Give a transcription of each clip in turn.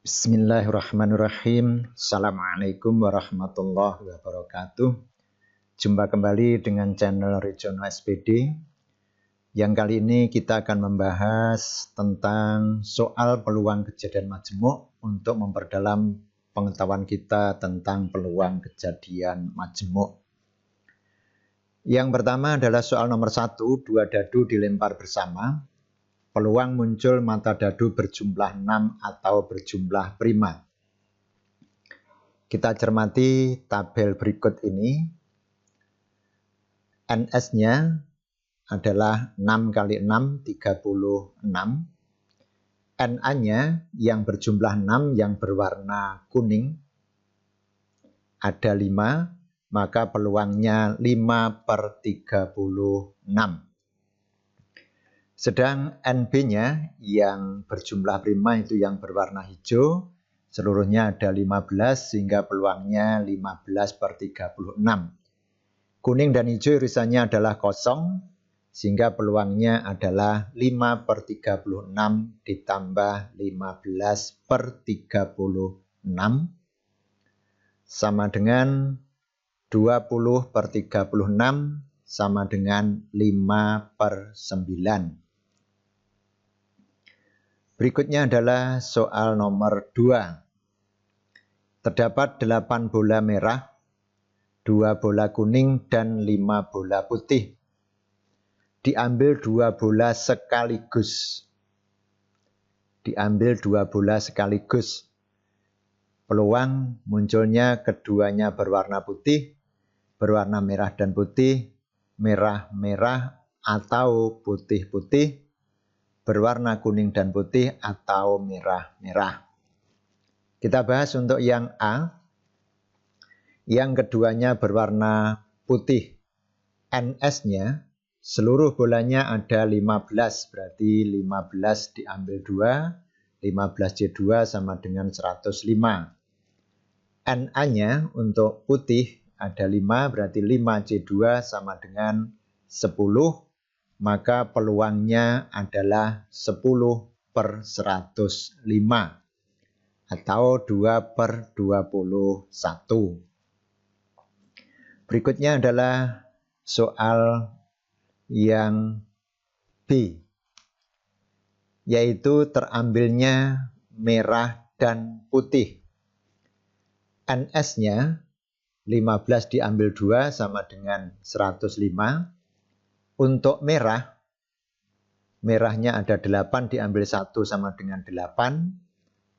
Bismillahirrahmanirrahim. Assalamualaikum warahmatullahi wabarakatuh. Jumpa kembali dengan channel Regional SPD. Yang kali ini kita akan membahas tentang soal peluang kejadian majemuk untuk memperdalam pengetahuan kita tentang peluang kejadian majemuk. Yang pertama adalah soal nomor 1, dua dadu dilempar bersama. Peluang muncul mata dadu berjumlah 6 atau berjumlah prima. Kita cermati tabel berikut ini. NS-nya adalah 6 kali 6, 36. NA-nya yang berjumlah 6 yang berwarna kuning ada 5, maka peluangnya 5/36. Sedang NB-nya yang berjumlah prima itu yang berwarna hijau, seluruhnya ada 15 sehingga peluangnya 15/36. Kuning dan hijau irisannya adalah kosong sehingga peluangnya adalah 5/36 ditambah 15/36 sama dengan 20/36 sama dengan 5/9. Berikutnya adalah soal nomor 2. Terdapat 8 bola merah, 2 bola kuning, dan 5 bola putih. Diambil 2 bola sekaligus. Peluang munculnya keduanya berwarna putih, berwarna merah dan putih, merah-merah atau putih-putih, berwarna kuning dan putih atau merah-merah. Kita bahas untuk yang A. Yang keduanya berwarna putih. NS-nya seluruh bolanya ada 15, berarti 15 diambil 2, 15C2 sama dengan 105. NA-nya untuk putih ada 5, berarti 5C2 sama dengan 10. Maka peluangnya adalah 10/105 atau 2/21. Berikutnya adalah soal yang B, yaitu terambilnya merah dan putih. NS-nya 15 diambil 2 sama dengan 105. Untuk merah, merahnya ada 8 diambil 1 sama dengan 8.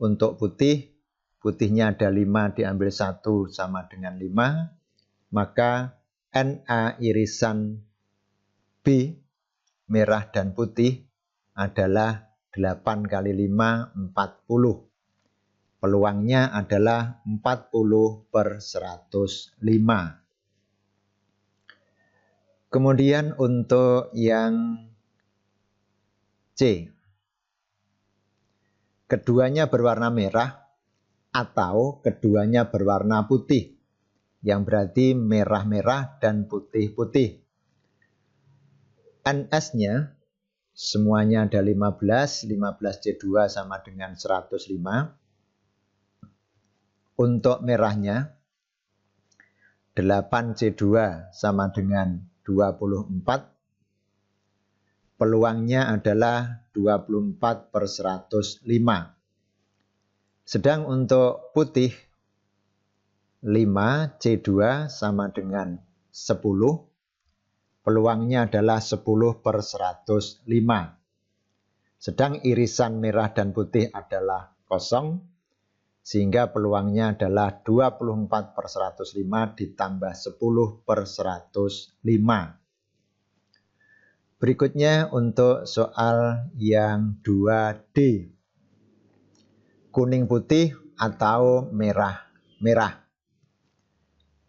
Untuk putih, putihnya ada 5 diambil 1 sama dengan 5. Maka NA irisan B, merah dan putih, adalah 8 kali 5, 40. Peluangnya adalah 40/105. Kemudian untuk yang C, keduanya berwarna merah atau keduanya berwarna putih, yang berarti merah-merah dan putih-putih. NS-nya semuanya ada 15, 15C2 sama dengan 105. Untuk merahnya 8C2 sama dengan 24. Peluangnya adalah 24/105. Sedang untuk putih 5C2 sama dengan 10. Peluangnya adalah 10/105. Sedang irisan merah dan putih adalah kosong, sehingga peluangnya adalah 24/105 ditambah 10/105. Berikutnya untuk soal yang 2D. Kuning putih atau merah-merah.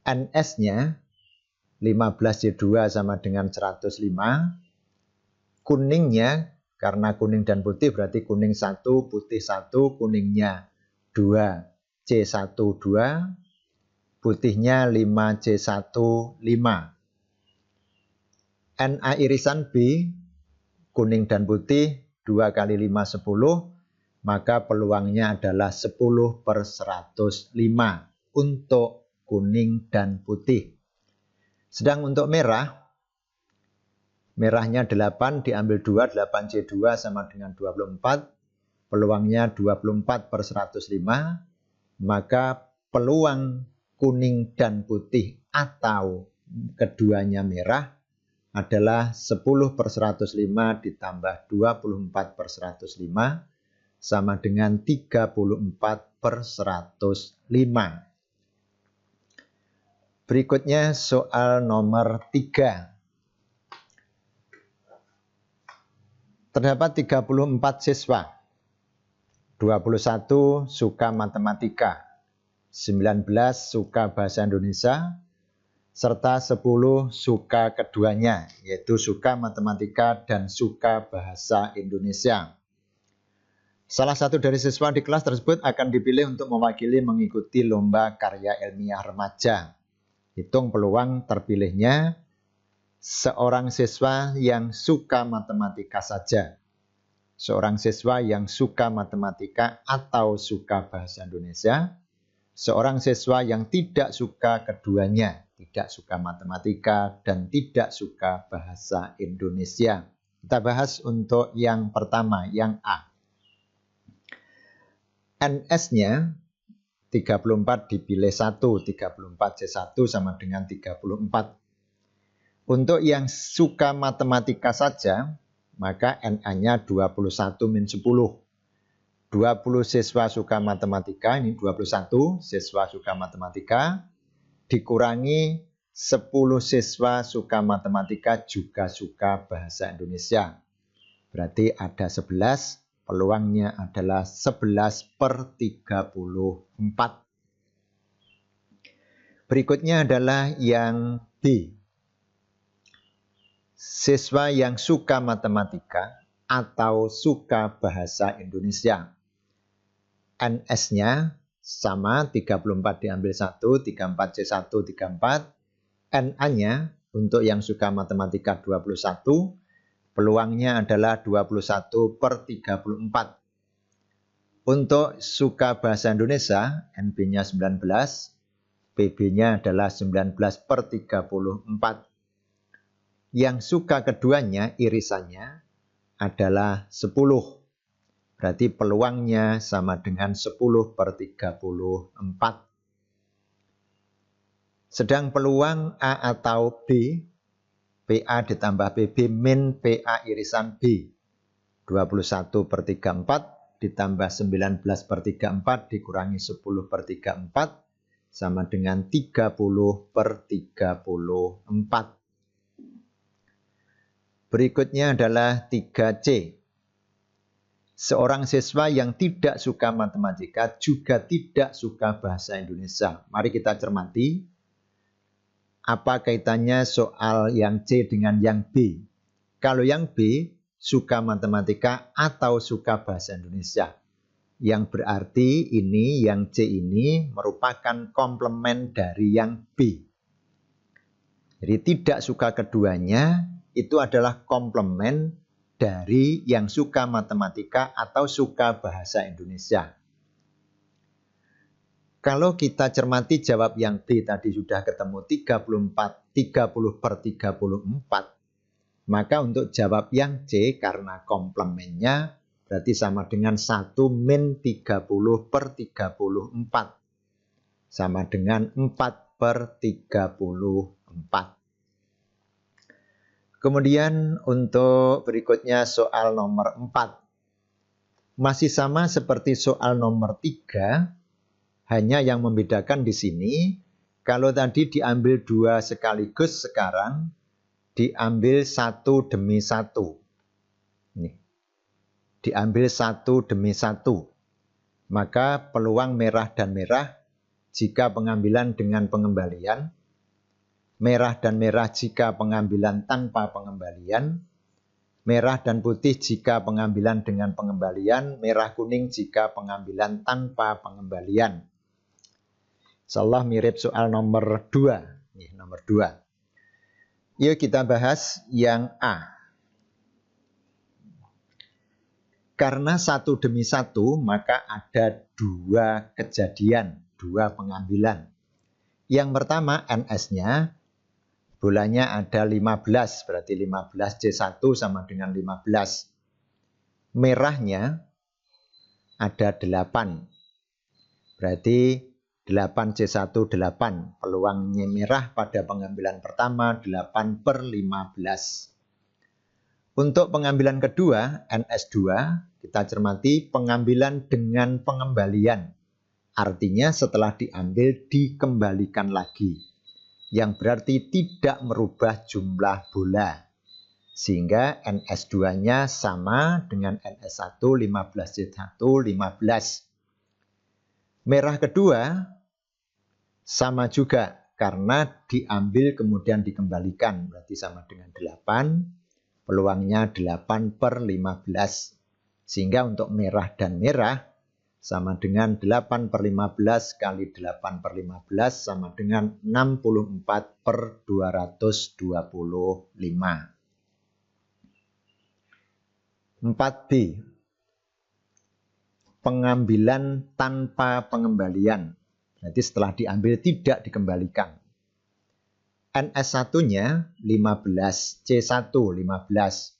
NS-nya 15C2 sama dengan 105. Kuningnya, karena kuning dan putih berarti kuning 1, putih 1, kuningnya 2C1 2, putihnya 5C1 5. NA irisan B, kuning dan putih 2 kali 5 10, maka peluangnya adalah 10/105 untuk kuning dan putih. Sedang untuk merah, merahnya 8 diambil 2, 8C2 sama dengan 24. Peluangnya 24/105, maka peluang kuning dan putih atau keduanya merah adalah 10/105 ditambah 24/105 sama dengan 34/105. Berikutnya soal nomor 3. Terdapat 34 siswa. 21 suka matematika, 19 suka bahasa Indonesia, serta 10 suka keduanya, yaitu suka matematika dan suka bahasa Indonesia. Salah satu dari siswa di kelas tersebut akan dipilih untuk mewakili mengikuti lomba karya ilmiah remaja. Hitung peluang terpilihnya seorang siswa yang suka matematika saja. Seorang siswa yang suka matematika atau suka bahasa Indonesia, seorang siswa yang tidak suka keduanya, tidak suka matematika dan tidak suka bahasa Indonesia. Kita bahas untuk yang pertama, yang A. NS-nya 34 dipilih 1, 34C1 sama dengan 34. Untuk yang suka matematika saja, maka NA-nya 21 min 10. 20 siswa suka matematika, ini 21 siswa suka matematika, dikurangi 10 siswa suka matematika juga suka bahasa Indonesia. Berarti ada 11, peluangnya adalah 11/34. Berikutnya adalah yang B. Siswa yang suka matematika atau suka bahasa Indonesia. NS-nya sama, 34 diambil 1, 34C1, 34. NA-nya untuk yang suka matematika 21, peluangnya adalah 21/34. Untuk suka bahasa Indonesia, NB-nya 19, PB-nya adalah 19/34. Yang suka keduanya, irisannya, adalah 10. Berarti peluangnya sama dengan 10/34. Sedang peluang A atau B, PA ditambah PB min PA irisan B. 21/34 ditambah 19/34 dikurangi 10/34 sama dengan 30/34. Berikutnya adalah 3C. Seorang siswa yang tidak suka matematika juga tidak suka bahasa Indonesia. Mari kita cermati. Apa kaitannya soal yang C dengan yang B? Kalau yang B suka matematika atau suka bahasa Indonesia. Yang berarti ini, yang C ini merupakan komplement dari yang B. Jadi tidak suka keduanya, itu adalah komplement dari yang suka matematika atau suka bahasa Indonesia. Kalau kita cermati jawab yang B tadi sudah ketemu 30/34, maka untuk jawab yang C karena komplemennya berarti sama dengan 1 min 30/34. Sama dengan 4/34. Kemudian untuk berikutnya soal nomor 4. Masih sama seperti soal nomor 3, hanya yang membedakan di sini, kalau tadi diambil 2 sekaligus, sekarang diambil 1 demi 1. Nih. Diambil 1 demi 1. Maka peluang merah dan merah jika pengambilan dengan pengembalian, merah dan merah jika pengambilan tanpa pengembalian, merah dan putih jika pengambilan dengan pengembalian, merah kuning jika pengambilan tanpa pengembalian. Insyaallah mirip soal nomor 2. Nih, nomor 2. Yuk kita bahas yang A. Karena satu demi satu, maka ada dua kejadian, dua pengambilan. Yang pertama, NS-nya, bolanya ada 15, berarti 15C1 sama dengan 15. Merahnya ada 8, berarti 8C1 8. Peluangnya merah pada pengambilan pertama 8/15. Untuk pengambilan kedua, NS2, kita cermati pengambilan dengan pengembalian. Artinya setelah diambil dikembalikan lagi. Yang berarti tidak merubah jumlah bola. Sehingga NS2-nya sama dengan NS1 15C1 15. Merah kedua sama juga karena diambil kemudian dikembalikan. Berarti sama dengan 8. Peluangnya 8/15. Sehingga untuk merah dan merah sama dengan 8/15 kali 8/15 sama dengan 64/225. 4B. Pengambilan tanpa pengembalian. Berarti setelah diambil tidak dikembalikan. NS1-nya 15C1 15.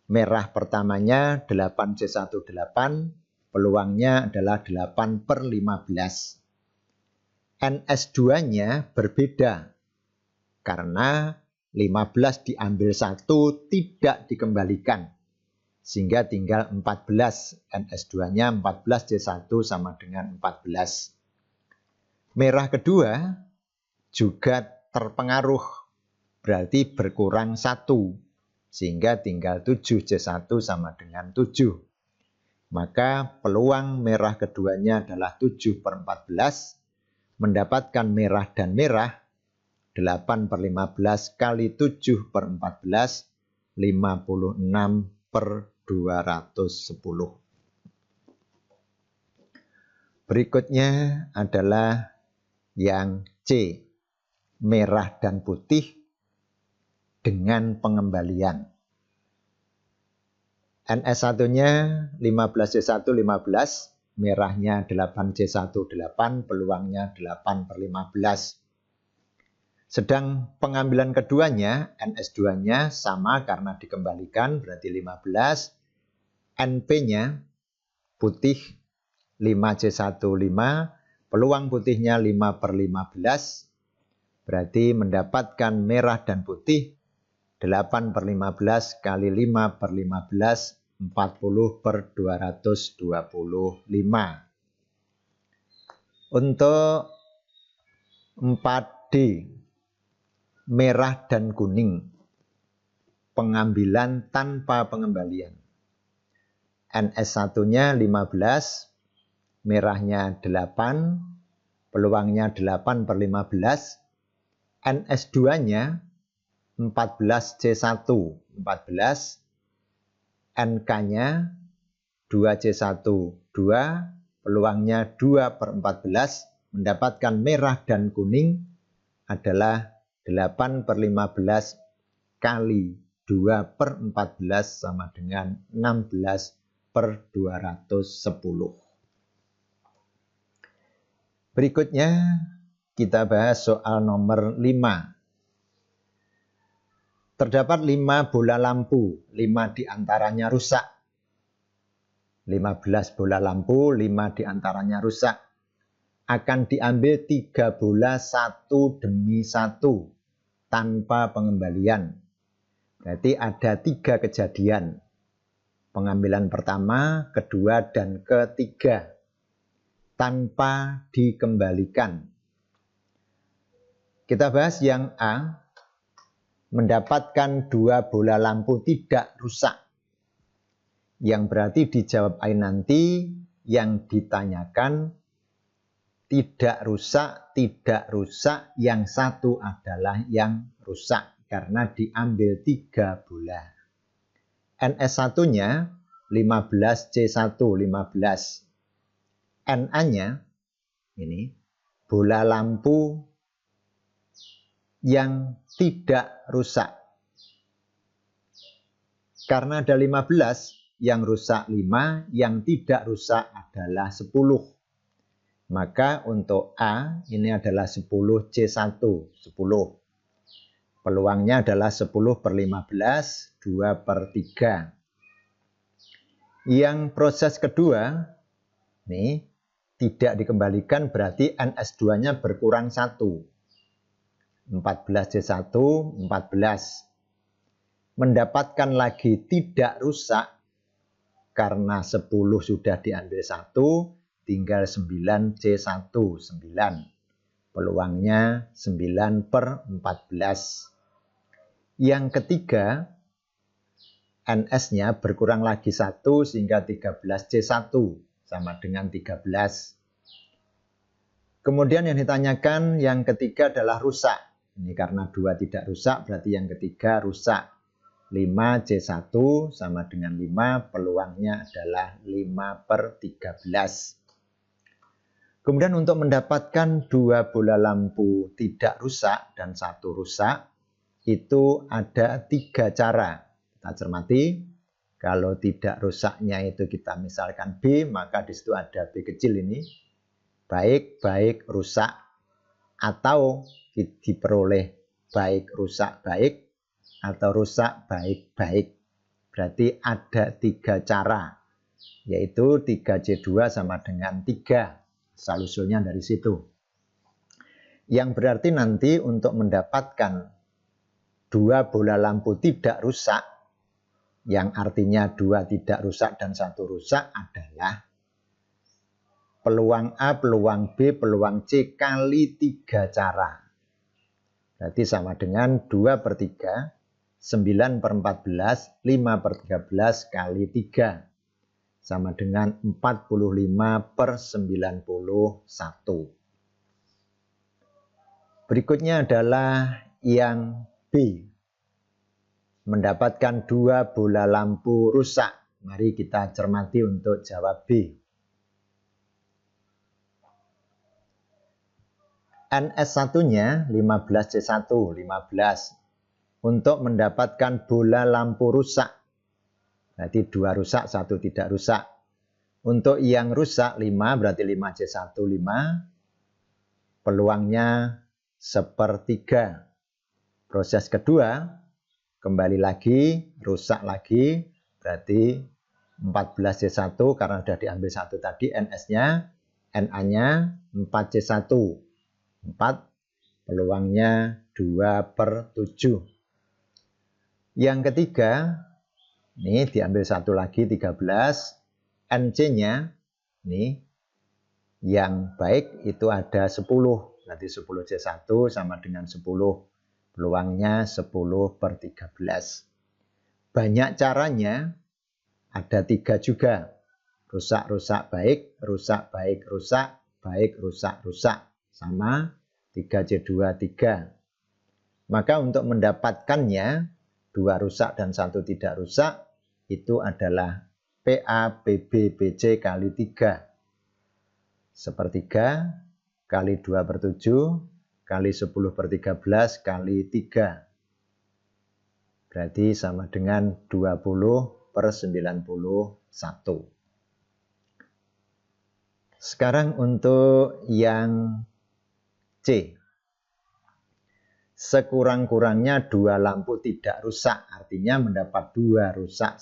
Merah pertamanya 8C1 8. Peluangnya adalah 8/15. NS2-nya berbeda. Karena 15 diambil 1 tidak dikembalikan. Sehingga tinggal 14. NS2-nya 14C1 sama dengan 14. Merah kedua juga terpengaruh, berarti berkurang 1, sehingga tinggal 7C1 sama dengan 7. Maka peluang merah keduanya adalah 7/14, mendapatkan merah dan merah 8/15 kali 7/14, 56/210. Berikutnya adalah yang C. Merah dan putih dengan pengembalian. NS1-nya 15C1 15, merahnya 8C1 8, peluangnya 8/15. Sedang pengambilan keduanya, NS2-nya sama karena dikembalikan, berarti 15. NP-nya putih 5C1 5, peluang putihnya 5/15. Berarti mendapatkan merah dan putih 8/15 kali 5/15, 40/225. Untuk 4D, merah dan kuning, pengambilan tanpa pengembalian. NS1-nya 15, merahnya 8, peluangnya 8/15. NS2-nya 14C1 14, NK-nya 2C1 2, peluangnya 2/14, mendapatkan merah dan kuning adalah 8/15 kali 2/14 sama dengan 16/210. Berikutnya kita bahas soal nomor 5. Terdapat 5 bola lampu, 5 diantaranya rusak. 15 bola lampu, 5 diantaranya rusak. Akan diambil 3 bola satu demi satu tanpa pengembalian. Berarti ada 3 kejadian. Pengambilan pertama, kedua, dan ketiga. Tanpa dikembalikan. Kita bahas yang A, mendapatkan 2 bola lampu tidak rusak. Yang berarti dijawab A nanti yang ditanyakan tidak rusak, yang satu adalah yang rusak karena diambil 3 bola. NS1-nya 15C1 15. NA-nya ini bola lampu yang tidak rusak. Karena ada 15, yang rusak 5, yang tidak rusak adalah 10. Maka untuk A ini adalah 10C1, 10. Peluangnya adalah 10/15, 2/3. Yang proses kedua, nih, tidak dikembalikan berarti NS2-nya berkurang 1. 14C1, 14. Mendapatkan lagi tidak rusak, karena 10 sudah diambil 1, tinggal 9C1, 9. Peluangnya 9/14. Yang ketiga, NS-nya berkurang lagi 1 sehingga 13C1 sama dengan 13. Kemudian yang ditanyakan yang ketiga adalah rusak. Ini karena 2 tidak rusak berarti yang ketiga rusak. 5C1 sama dengan 5, peluangnya adalah 5/13. Kemudian untuk mendapatkan 2 bola lampu tidak rusak dan 1 rusak, itu ada 3 cara. Kita cermati, kalau tidak rusaknya itu kita misalkan B, maka di situ ada B kecil ini. Baik, baik, rusak, atau diperoleh baik, rusak, baik, atau rusak, baik, baik. Berarti ada 3 cara, yaitu 3C2 sama dengan 3. Asal-usulnya dari situ. Yang berarti nanti untuk mendapatkan 2 bola lampu tidak rusak, yang artinya 2 tidak rusak dan 1 rusak adalah peluang A, peluang B, peluang C kali 3 cara. Berarti sama dengan 2/3, 9/14, 5/13 kali 3. Sama dengan 45/91. Berikutnya adalah yang B. Mendapatkan 2 bola lampu rusak. Mari kita cermati untuk jawab B. NS1-nya 15C1, 15. Untuk mendapatkan bola lampu rusak. Berarti 2 rusak, 1 tidak rusak. Untuk yang rusak 5, berarti 5C1, 5. Peluangnya 1/3. Proses kedua, kembali lagi, rusak lagi, berarti 14C1 karena sudah diambil 1 tadi, NS-nya, NA-nya 4C1, 4, peluangnya 2/7. Yang ketiga, ini diambil 1 lagi, 13, NC-nya, ini, yang baik itu ada 10, berarti 10C1 sama dengan 10. Peluangnya 10/13. Banyak caranya, ada 3 juga. Rusak, rusak, baik, rusak, baik, rusak, baik, rusak, rusak. Sama 3C2, 3. Maka untuk mendapatkannya, 2 rusak dan 1 tidak rusak, itu adalah PA, PB, BC kali 3. 1/3 kali 2/7 kali 10/13 kali 3. Berarti sama dengan 20/91. Sekarang untuk yang C. Sekurang-kurangnya 2 lampu tidak rusak. Artinya mendapat 2 rusak,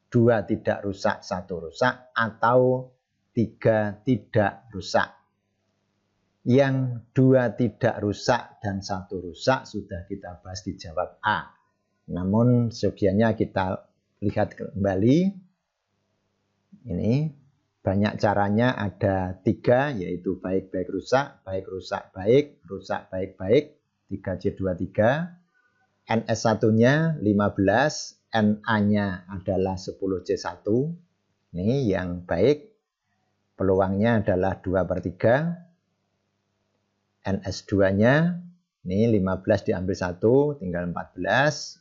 2 tidak rusak, 1 rusak, atau 3 tidak rusak. Yang 2 tidak rusak dan 1 rusak sudah kita bahas di jawab A. Namun sebagiannya kita lihat kembali. Ini banyak caranya, ada 3, yaitu baik, baik, rusak, baik, rusak, baik, rusak, baik, baik, 3C2, 3. NS1-nya 15, NA-nya adalah 10C1. Ini yang baik, peluangnya adalah 2/3. NS2-nya, ini 15 diambil 1, tinggal 14.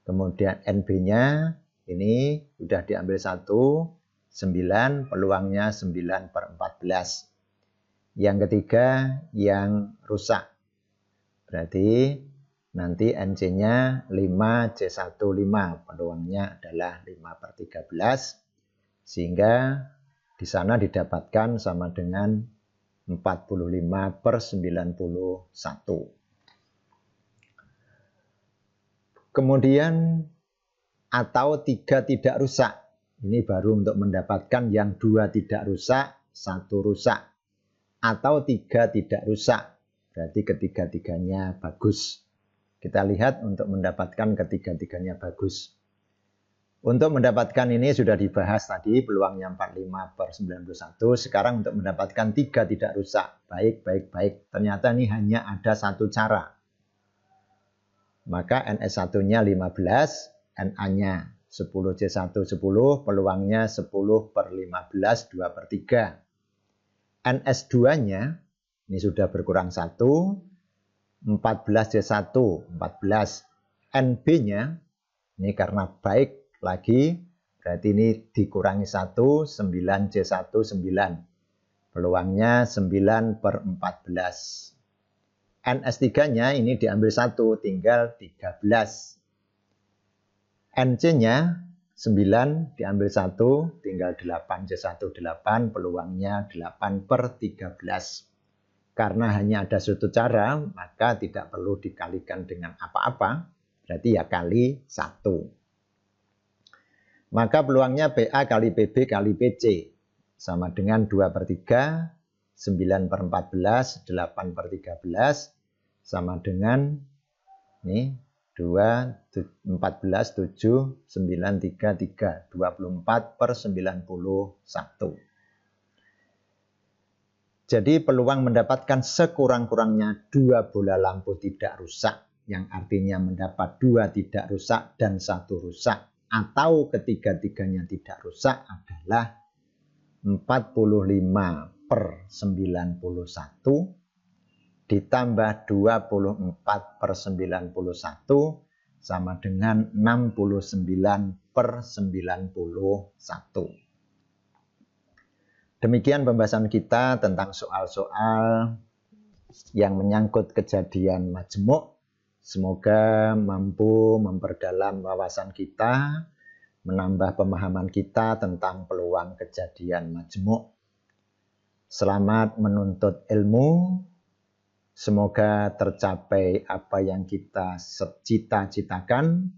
Kemudian NB-nya, ini sudah diambil 1, 9, peluangnya 9/14. Yang ketiga, yang rusak. Berarti nanti NC-nya 5C15, peluangnya adalah 5/13, sehingga di sana didapatkan sama dengan 45/91. Kemudian atau 3 tidak rusak. Ini baru untuk mendapatkan yang 2 tidak rusak, 1 rusak. Atau 3 tidak rusak. Berarti ketiga-tiganya bagus. Kita lihat untuk mendapatkan ketiga-tiganya bagus. Untuk mendapatkan ini sudah dibahas tadi, peluangnya 45/91. Sekarang untuk mendapatkan 3 tidak rusak. Baik. Ternyata ini hanya ada satu cara. Maka NS1-nya 15, Na-nya 10C110, peluangnya 10/15, 2/3. NS2-nya, ini sudah berkurang 1, 14C1, 14. NB-nya, ini karena baik lagi, berarti ini dikurangi 1, 9C1, 9. Peluangnya 9/14. NS3-nya ini diambil 1, tinggal 13. NC-nya 9 diambil 1, tinggal 8C1, 8, peluangnya 8/13. Karena hanya ada satu cara, maka tidak perlu dikalikan dengan apa-apa, berarti ya kali 1. Maka peluangnya PA kali PB kali PC, sama dengan 2/3, 9/14, 8/13, sama dengan ini 2, 14, 7, 9, 3, 3, 24/91. Jadi peluang mendapatkan sekurang-kurangnya 2 bola lampu tidak rusak, yang artinya mendapat 2 tidak rusak dan 1 rusak, atau ketiga-tiganya tidak rusak adalah 45/91 ditambah 24/91 sama dengan 69/91. Demikian pembahasan kita tentang soal-soal yang menyangkut kejadian majmuk. Semoga mampu memperdalam wawasan kita, menambah pemahaman kita tentang peluang kejadian majmuk. Selamat menuntut ilmu. Semoga tercapai apa yang kita cita-citakan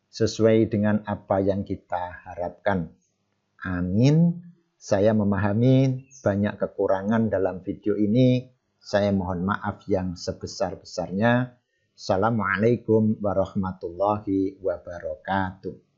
sesuai dengan apa yang kita harapkan. Amin. Saya memahami banyak kekurangan dalam video ini. Saya mohon maaf yang sebesar-besarnya. Assalamualaikum warahmatullahi wabarakatuh.